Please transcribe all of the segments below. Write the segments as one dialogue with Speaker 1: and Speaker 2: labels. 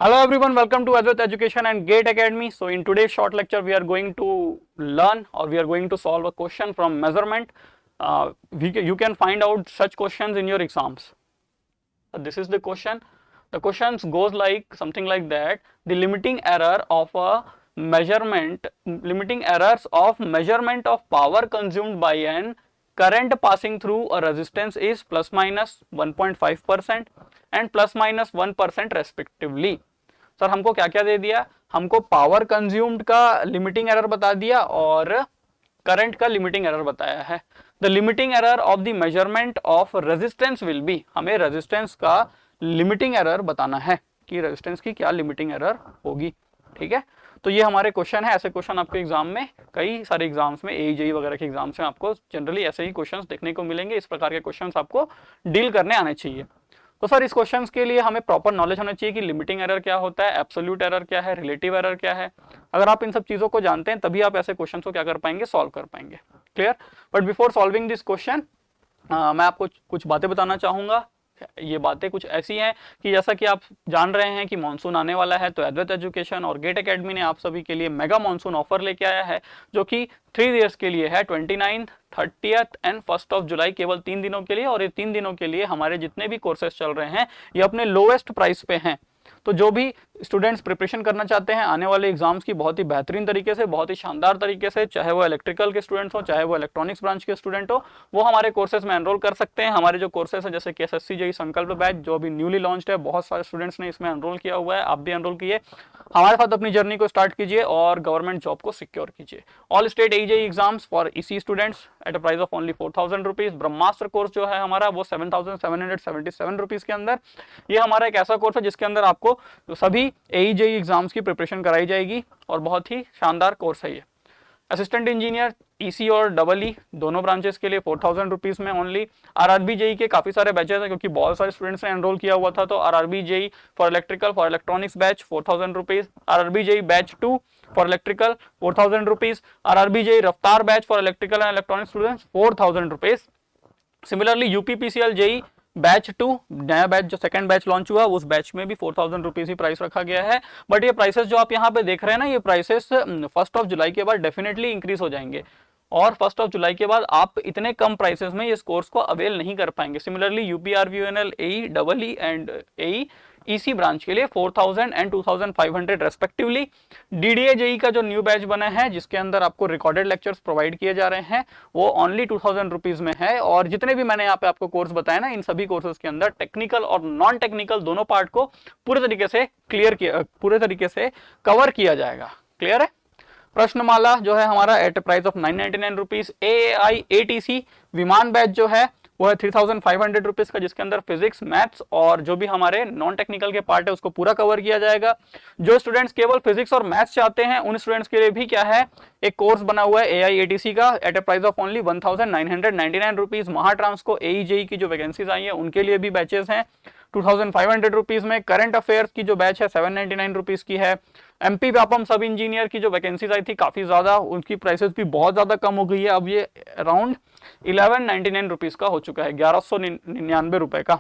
Speaker 1: Hello everyone, welcome to Advait Education and Gate Academy. So in today's short lecture, we are going to learn or we are going to solve a question from measurement. You can find out such questions in your exams. This is the question. The questions goes like something like that. The limiting error of a limiting errors of measurement of power consumed by an current passing through a resistance is plus minus 1.5% and plus minus 1% respectively. Sir हमको क्या क्या दे दिया, हमको power consumed का limiting error बता दिया और current का लिमिटिंग एरर बताया है. The limiting error of the measurement of resistance will be, हमें रेजिस्टेंस का लिमिटिंग एरर बताना है कि रेजिस्टेंस की क्या लिमिटिंग एरर होगी. ठीक है, तो ये हमारे क्वेश्चन है. ऐसे क्वेश्चन आपके एग्जाम में, कई सारे एग्जाम्स में, एजेई वगैरह के एग्जाम्स में आपको जनरली ऐसे ही क्वेश्चंस देखने को मिलेंगे. इस प्रकार के क्वेश्चंस आपको डील करने आने चाहिए. तो सर इस क्वेश्चन के लिए हमें प्रॉपर नॉलेज होना चाहिए कि लिमिटिंग एरर क्या होता है, एब्सोल्यूट एरर क्या है, रिलेटिव एरर क्या है. अगर आप इन सब चीजों को जानते हैं तभी आप ऐसे क्वेश्चन को क्या कर पाएंगे, सॉल्व कर पाएंगे. Clear. But before solving this question मैं आपको कुछ बातें बताना चाहूंगा. ये बातें कुछ ऐसी हैं कि जैसा कि आप जान रहे हैं कि मानसून आने वाला है, तो एडवेट एजुकेशन और गेट एकेडमी ने आप सभी के लिए मेगा मानसून ऑफर लेके आया है जो कि 3 इयर्स के लिए है. 29, 30 एंड 1 जुलाई, केवल 3 दिनों के लिए. और ये 3 दिनों के लिए हमारे जितने भी कोर्सेज चल रहे हैं ये अपने लोएस्ट प्राइस पे हैं. तो जो भी स्टूडेंट्स प्रिपरेशन करना चाहते हैं आने वाले एग्जाम्स की बहुत ही बेहतरीन तरीके से, बहुत ही शानदार तरीके से, चाहे वो इलेक्ट्रिकल के स्टूडेंट्स हो, चाहे वो इलेक्ट्रॉनिक्स ब्रांच के स्टूडेंट हो, वो हमारे कोर्सेज में एनरोल कर सकते हैं. हमारे जो कोर्सेज हैं जैसे कि एसएससी जेईई संकल्प बैच जो अभी न्यूली लॉन्च्ड है, बहुत सारे स्टूडेंट्स ने इसमें एनरोल किया हुआ है. आप भी एनरोल कीजिए, हमारे साथ अपनी जर्नी को स्टार्ट कीजिए और गवर्नमेंट जॉब को सिक्योर कीजिए. All state AJE exams for EC students at a price of only 4000 rupees. Brahmastra course जो है हमारा वो 7777 रुपीज के अंदर. ये हमारा एक ऐसा कोर्स है जिसके अंदर आपको सभी एजेई एग्जाम्स की प्रिपरेशन कराई जाएगी और बहुत ही शानदार कोर्स है ये. असिस्टेंट इंजीनियर ईसी और डबल ई दोनों ब्रांचेस के लिए 4000 रुपीज में ओनली. आरआरबी जेई के काफी सारे बैचेस हैं क्योंकि बहुत सारे स्टूडेंट्स ने एनरोल किया हुआ था. तो RRB JE for electrical for electronics batch 4000 rupees. RRB JE batch 2 for electrical 4000 rupees. RRB JE Raftaar batch for electrical and electronics students 4000 rupees. Similarly UPPCL JE batch 2, नया बैच जो सेकंड बैच लॉन्च हुआ उस batch में भी 4000 rupees ही price रखा गया है. But ये प्राइसेस जो आप यहाँ पे देख रहे हैं ना, ये प्राइसेस 1 जुलाई के बाद डेफिनेटली इंक्रीज हो जाएंगे और 1 जुलाई के बाद आप इतने कम प्राइसेस में इस कोर्स को अवेल नहीं कर पाएंगे. Similarly UPRVNL AE double E and AE EC branch के लिए 4000 एंड 2500 रेस्पेक्टिवली. डीडीए जेई का जो न्यू बैच बना है जिसके अंदर आपको रिकॉर्डेड लेक्चर्स प्रोवाइड किए जा रहे हैं वो ओनली 2000 रुपीज में है. और जितने भी मैंने यहाँ पे आपको कोर्स बताया ना, इन सभी कोर्सेज के अंदर टेक्निकल और नॉन टेक्निकल दोनों पार्ट को पूरे तरीके से कवर किया जाएगा. क्लियर है. प्रश्नमाला जो है हमारा at price of 999 rupees. AI ATC विमान बैच जो है वो है 3500 रुपीज का, जिसके अंदर फिजिक्स, मैथ्स और जो भी हमारे नॉन टेक्निकल के पार्ट है उसको पूरा कवर किया जाएगा. जो स्टूडेंट्स केवल फिजिक्स और मैथ्स चाहते हैं उन स्टूडेंट्स के लिए भी क्या है, एक कोर्स बना हुआ है एआईएटीसी का at a price of only 1999 rupees. Mahatransco AE JE की जो वैकेंसीज आई है उनके लिए भी बैचेस हैं 2500 रुपीज में. करंट अफेयर्स की जो बैच है 799 रुपीज की है. एमपी व्यापम सब इंजीनियर की जो वैकेंसीज आई थी काफी ज्यादा, उनकी प्राइसेस भी बहुत ज्यादा कम हो गई है. अब ये अराउंड 1199 रुपीज का हो चुका है, 1199 रुपए का.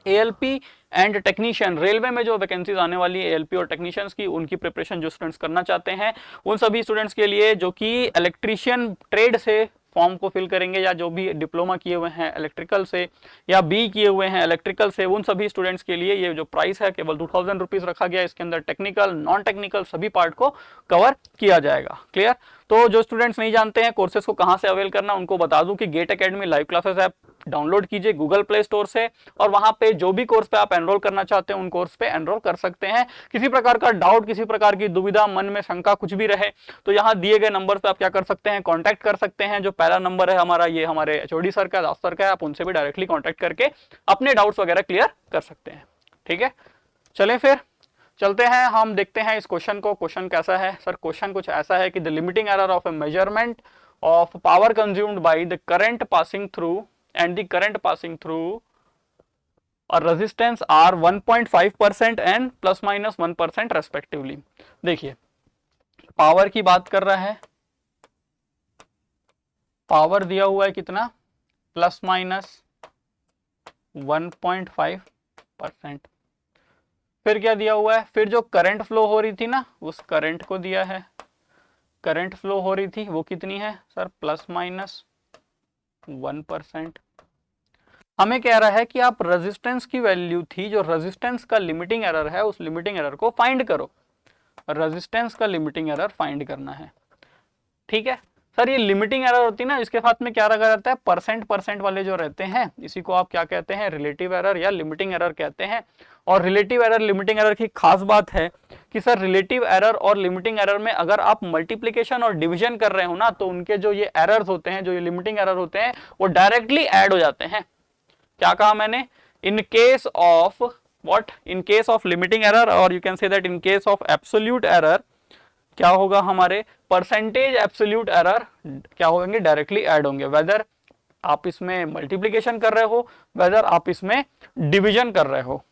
Speaker 1: एएलपी एंड टेक्नीशियन, रेलवे में जो वैकेंसीज आने वाली है एएलपी और टेक्नीशियंस की, उनकी प्रिपरेशन जो स्टूडेंट्स करना चाहते हैं उन सभी स्टूडेंट्स के लिए जो कि इलेक्ट्रीशियन ट्रेड से फॉर्म को फिल करेंगे या जो भी डिप्लोमा किए हुए हैं इलेक्ट्रिकल से या बी किए हुए हैं इलेक्ट्रिकल से, उन सभी स्टूडेंट्स के लिए ये जो प्राइस है केवल 2000 रुपीज रखा गया. इसके अंदर टेक्निकल नॉन टेक्निकल सभी पार्ट को कवर किया जाएगा. क्लियर. तो जो स्टूडेंट्स नहीं जानते हैं कोर्सेज को कहां से अवेल करना, उनको बता दूं कि get academy live classes app download कीजिए गूगल प्ले स्टोर से और वहां पे जो भी कोर्स पे आप एनरोल करना चाहते हैं उन कोर्स पे एनरोल कर सकते हैं. किसी प्रकार का डाउट, किसी प्रकार की दुविधा, मन में शंका कुछ भी रहे तो यहाँ दिए गए नंबर पे आप क्या कर सकते हैं, कांटेक्ट कर सकते हैं. जो पहला नंबर है हमारा ये हमारे एचओडी सर का, दास सर का है, आप उनसे भी डायरेक्टली कांटेक्ट करके अपने डाउट्स वगैरह क्लियर कर सकते हैं. ठीक है, चलें फिर चलते हैं, हम देखते हैं इस क्वेश्चन को. क्वेश्चन कैसा है सर? क्वेश्चन कुछ ऐसा है कि the limiting error of A measurement of power consumed by the current passing through and the current passing through a resistance are 1.5% and plus minus 1% respectively. देखिए पावर की बात कर रहा है, पावर दिया हुआ है कितना, प्लस माइनस 1.5%. फिर क्या दिया हुआ है, फिर जो करंट फ्लो हो रही थी ना उस करंट को दिया है, करंट फ्लो हो रही थी वो कितनी है सर, ±1%। हमें कह रहा है कि आप रेजिस्टेंस की वैल्यू थी, जो रेजिस्टेंस का लिमिटिंग एरर है उस लिमिटिंग एरर को फाइंड करो, रेजिस्टेंस का लिमिटिंग एरर फाइंड करना है। ठीक है सर, ये लिमिटिंग एरर होती है ना, इसके साथ में क्या रखा जाता है, परसेंट वाले जो रहते हैं इसी को आप क्या कहते हैं, रिलेटिव एरर या लिमिटिंग एरर कहते हैं। और रिलेटिव एरर लिमिटिंग एरर की खास बात है कि सर रिलेटिव एरर और लिमिटिंग एरर में अगर आप मल्टीप्लीकेशन और डिवीजन कर रहे हो ना तो उनके जो ये एरर्स होते हैं, जो ये लिमिटिंग एरर होते हैं वो डायरेक्टली ऐड हो जाते हैं। क्या कहा मैंने, in case of what, in case of limiting error, और you can say that in case of absolute error क्या होगा, हमारे परसेंटेज एब्सोल्यूट एरर क्या होंगे, डायरेक्टली ऐड होंगे, वेदर आप इसमें मल्टीप्लिकेशन कर रहे हो, वेदर आप इसमें डिवीजन कर रहे हो।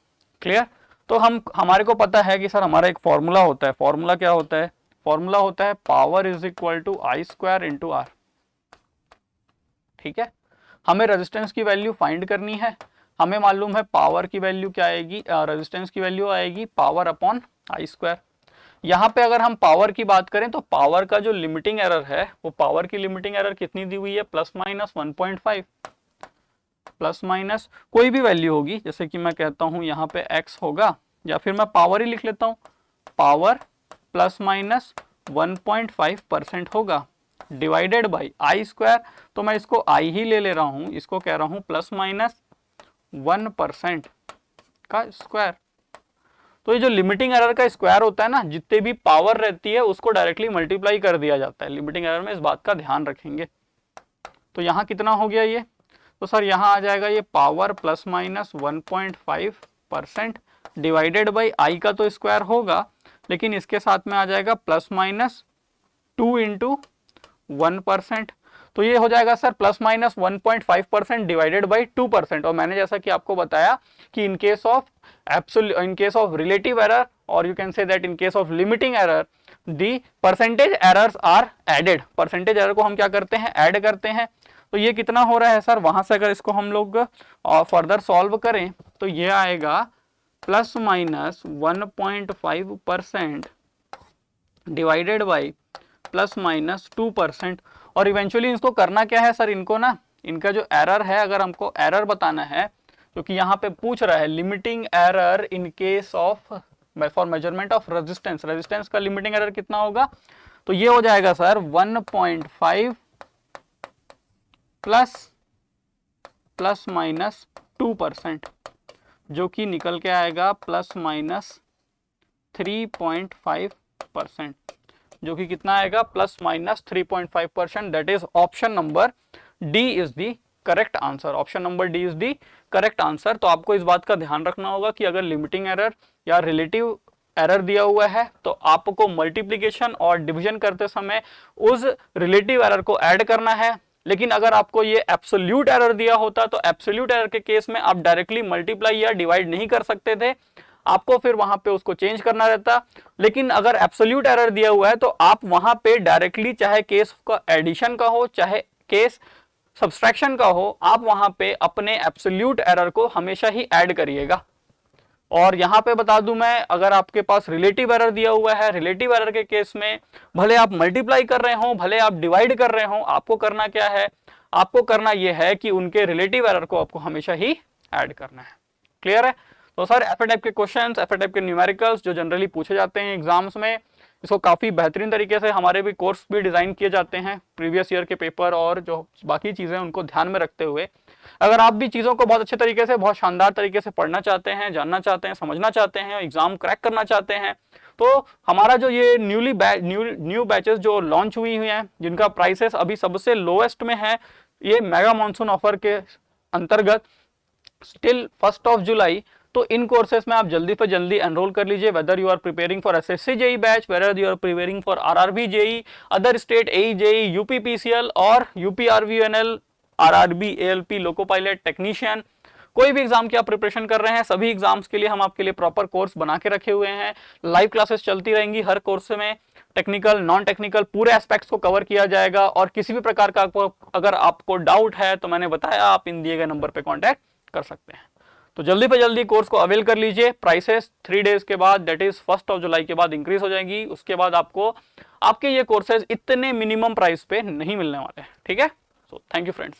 Speaker 1: क्लियर। तो हमारे को पता है कि सर हमारा एक फॉर्मूला होता है, फॉर्मूला क्या होता है, फॉर्मूला होता है power is equal to I square into R. ठीक है, हमें रेजिस्टेंस की वैल्यू फाइंड करनी है, हमें मालूम है पावर की वैल्यू क्या आएगी, रेजिस्टेंस की वैल्यू आएगी पावर अपॉन आई स्क्वायर। यहाँ पे अगर हम पावर की बात करें तो पावर का जो लिमिटिंग एरर है वो पावर की लिमिटिंग एरर कितनी दी हुई है, ±1.5, प्लस माइनस कोई भी वैल्यू होगी, जैसे कि मैं कहता हूं यहाँ पे x होगा, या फिर मैं पावर ही लिख लेता हूं, पावर ±1.5% होगा, डिवाइडेड बाई आई स्क्वायर, तो मैं इसको आई ही ले रहा हूं, इसको कह रहा हूं ±1% का स्क्वायर। तो ये जो लिमिटिंग एरर का स्क्वायर होता है ना, जितने भी पावर रहती है उसको डायरेक्टली मल्टीप्लाई कर दिया जाता है, लिमिटिंग एरर में इस बात का ध्यान रखेंगे। तो यहाँ कितना हो गया ये, तो सर यहाँ आ जाएगा ये पावर ±1.5% डिवाइडेड बाई आई का तो स्क्वायर होगा, लेकिन इसके साथ में आ जाएगा +-2 इंटू 1%, तो ये हो जाएगा सर ±1.5% डिवाइडेड बाई 2%। और मैंने जैसा कि आपको बताया कि in case of relative error और you can say that in case of limiting error the percentage errors are added, percentage error को हम क्या करते हैं, ऐड करते हैं। तो ये कितना हो रहा है सर, वहां से अगर इसको हम लोग फर्दर सॉल्व करें तो ये आएगा ±1.5% डिवाइडेड बाई ±2%। और इवेंचुअली इसको करना क्या है सर, इनको ना, इनका जो एरर है, अगर हमको एरर बताना है, क्योंकि यहाँ पे पूछ रहा है limiting error in case of for measurement of resistance, resistance का लिमिटिंग एरर कितना होगा, तो ये हो जाएगा सर 1.5 ±2%, जो कि निकल के आएगा ±3.5%, जो कि कितना आएगा, ±3.5%। That is option number D is the correct answer, option number D is the correct answer. तो आपको इस बात का ध्यान रखना होगा कि अगर लिमिटिंग एरर या रिलेटिव एरर दिया हुआ है तो आपको मल्टीप्लिकेशन और डिवीजन करते समय उस रिलेटिव एरर को ऐड करना है। लेकिन अगर आपको ये एब्सोल्यूट एरर दिया होता तो एब्सोल्यूट एरर के केस में आप डायरेक्टली मल्टीप्लाई या डिवाइड नहीं कर सकते थे, आपको फिर वहां पे उसको चेंज करना रहता। लेकिन अगर एब्सोल्यूट एरर दिया हुआ है तो आप वहां पे डायरेक्टली, चाहे केस का एडिशन का हो चाहे केस सब्सट्रैक्शन का हो, आप वहां पे अपने एब्सोल्यूट एरर को हमेशा ही ऐड करिएगा। और यहां पे बता दूं मैं, अगर आपके पास रिलेटिव एरर दिया हुआ है, रिलेटिव एरर के केस में भले आप मल्टीप्लाई कर रहे हो, भले आप डिवाइड कर रहे हो, आपको करना क्या है, आपको करना यह है कि उनके रिलेटिव एरर को आपको हमेशा ही ऐड करना है। क्लियर है। तो सर ऐसे टाइप के क्वेश्चंस, ऐसे टाइप के न्यूमेरिकल्स जो जनरली पूछे जाते हैं एग्जाम्स में, इसको काफ़ी बेहतरीन तरीके से हमारे भी कोर्स भी डिज़ाइन किए जाते हैं, प्रीवियस ईयर के पेपर और जो बाकी चीज़ें उनको ध्यान में रखते हुए। अगर आप भी चीज़ों को बहुत अच्छे तरीके से, बहुत शानदार तरीके से पढ़ना चाहते हैं, जानना चाहते हैं, समझना चाहते हैं, एग्जाम क्रैक करना चाहते हैं, तो हमारा जो ये न्यू बैचेस जो लॉन्च हुई हैं, जिनका प्राइसेस अभी सबसे लोएस्ट में है, ये मेगा मानसून ऑफर के अंतर्गत स्टिल 1 जुलाई, तो इन कोर्सेस में आप जल्दी से जल्दी एनरोल कर लीजिए। Whether you are preparing for SSC JE batch, whether you are preparing for RRB JE, other state AE JE, UP PCL और UP RVNL, RRB ALP, loco pilot, technician, कोई भी एग्जाम की आप प्रिपरेशन कर रहे हैं, सभी एग्जाम्स के लिए हम आपके लिए प्रॉपर कोर्स बना के रखे हुए हैं। लाइव क्लासेस चलती रहेंगी, हर कोर्स में टेक्निकल नॉन टेक्निकल पूरे एस्पेक्ट्स को कवर किया जाएगा। और किसी भी प्रकार का अगर आपको डाउट है तो मैंने बताया, आप इन दिए गए नंबर पे कांटेक्ट कर सकते हैं। तो जल्दी पे जल्दी कोर्स को अवेल कर लीजिए। प्राइसेस 3 डेज के बाद, दैट इज 1 जुलाई के बाद इंक्रीज हो जाएगी। उसके बाद आपको आपके ये कोर्सेज इतने मिनिमम प्राइस पे नहीं मिलने वाले हैं। ठीक है, सो थैंक यू फ्रेंड्स।